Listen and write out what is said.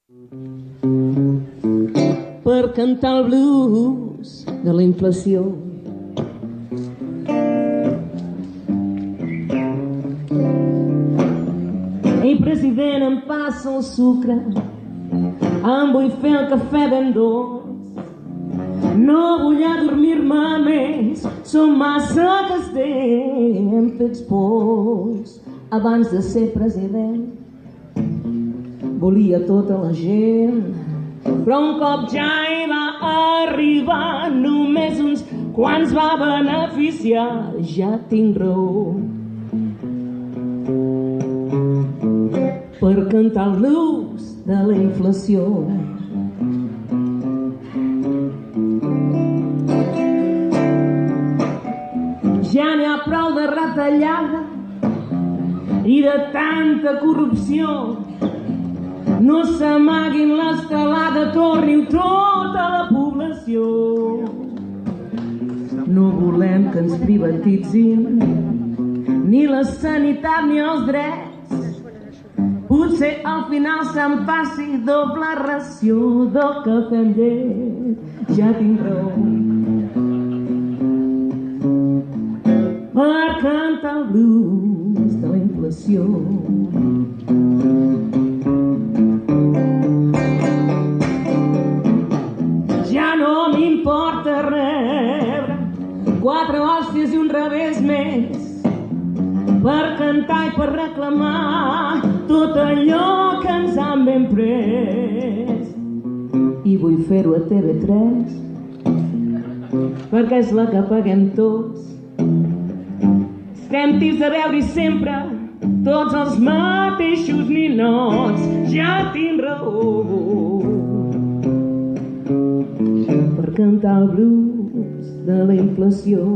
Per cantar el blues de la inflació. Ei, president, em passa el sucre, em vull fer el cafè ben dolç. No vull adormir-me més, som massa que estem fets pols. Abans de ser president volia tota la gent, però un cop ja hi va arribar, només uns quants va beneficiar. Ja tinc raó per cantar el blues de la inflació. Ja n'hi ha prou de retallada i de tanta corrupció. No s'amaguin l'estelada, torni-ho tota la població. No volem que ens privatitzin ni la sanitat ni els drets. Potser al final se'n faci doble ració del cafè amb llet. Ja tinc raó per cantar el blues de la inflació. Ja no m'importa rebre 4 hòsties i un revés més per cantar i per reclamar tot allò que ens han ben pres. I vull fer-ho a TV3 perquè és la que paguem tots. Estem tips de veure-hi sempre tots els mateixos ninots. Ja tinc raó per cantar el blues de la inflació.